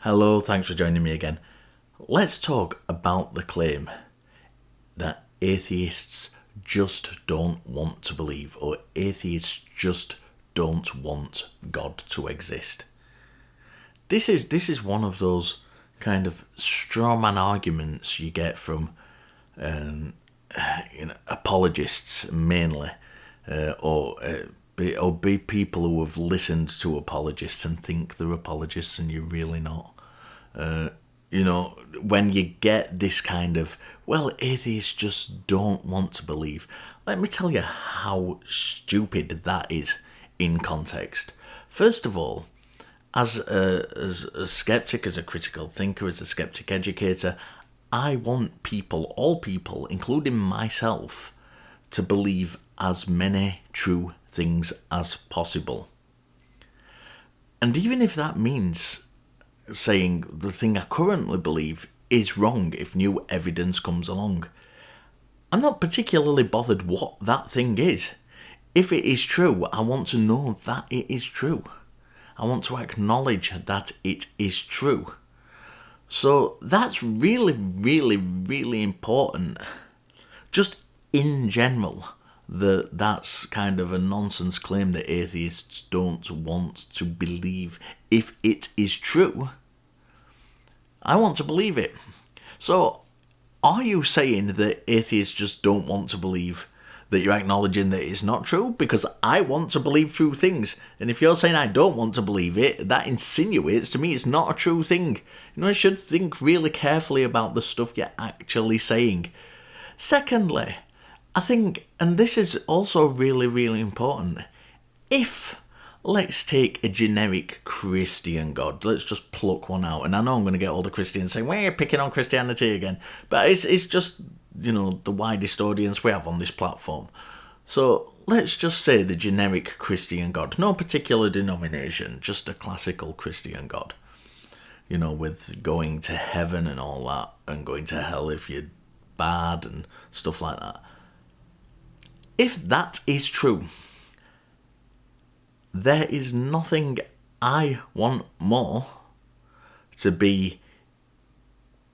Hello, thanks for joining me again. Let's talk about the claim that atheists just don't want to believe, or atheists just don't want God to exist. This is one of those kind of straw man arguments you get from apologists mainly, or be people who have listened to apologists and think they're apologists and you're really not. When you get this kind of, well, atheists just don't want to believe. Let me tell you how stupid that is in context. First of all, as a skeptic, as a critical thinker, as a skeptic educator, I want all people, including myself, to believe as many true things as possible. And even if that means saying the thing I currently believe is wrong if new evidence comes along, I'm not particularly bothered what that thing is. If it is true, I want to know that it is true. I want to acknowledge that it is true. So that's really, really, really important. Just in general, that's kind of a nonsense claim that atheists don't want to believe. If it is true, I want to believe it. So, are you saying that atheists just don't want to believe, that you're acknowledging that it's not true? Because I want to believe true things. And if you're saying I don't want to believe it, that insinuates to me it's not a true thing. You should think really carefully about the stuff you're actually saying. Secondly, I think, and this is also really, really important, let's take a generic Christian God. Let's just pluck one out. And I know I'm going to get all the Christians saying, well, you're picking on Christianity again. But it's just, the widest audience we have on this platform. So let's just say the generic Christian God. No particular denomination, just a classical Christian God. With going to heaven and all that, and going to hell if you're bad and stuff like that. If that is true, there is nothing I want more to be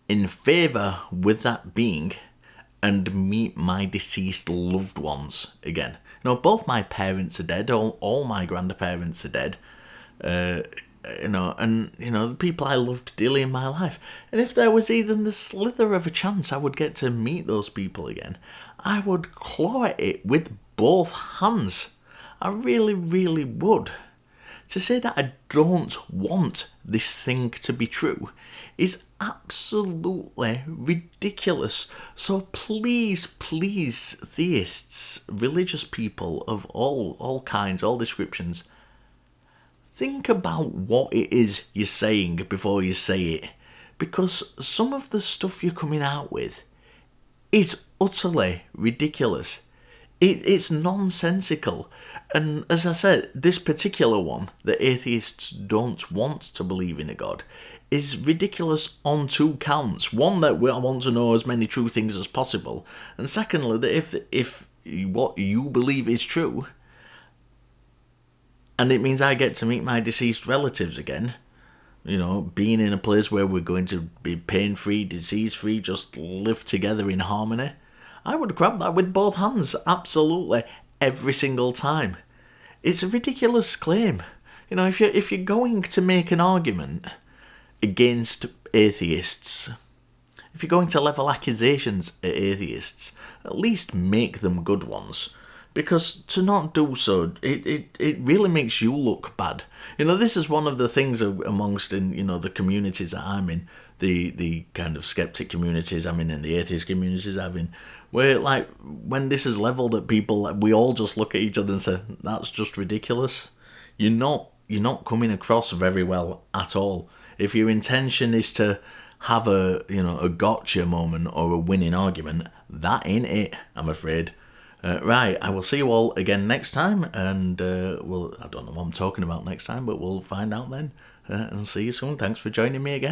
in favour with that being and meet my deceased loved ones again. Both my parents are dead, all my grandparents are dead, the people I loved dearly in my life. And if there was even the slither of a chance I would get to meet those people again, I would claw at it with both hands. I really, really would. To say that I don't want this thing to be true is absolutely ridiculous. So please, please, theists, religious people of all kinds, all descriptions, think about what it is you're saying before you say it. Because some of the stuff you're coming out with is utterly ridiculous. It's nonsensical. And as I said, this particular one, that atheists don't want to believe in a God, is ridiculous on two counts. One, that I want to know as many true things as possible. And secondly, that if what you believe is true, and it means I get to meet my deceased relatives again, being in a place where we're going to be pain-free, disease-free, just live together in harmony, I would grab that with both hands, absolutely, every single time. It's a ridiculous claim. If you're going to make an argument against atheists, if you're going to level accusations at atheists, at least make them good ones. Because to not do so, it really makes you look bad. This is one of the things amongst the communities that I'm in, the kind of skeptic communities I'm in and the atheist communities I'm in, where when this is levelled at people, we all just look at each other and say, that's just ridiculous. You're not coming across very well at all. If your intention is to have a gotcha moment or a winning argument, that ain't it, I'm afraid. Right, I will see you all again next time, and I don't know what I'm talking about next time, but we'll find out then, and see you soon. Thanks for joining me again.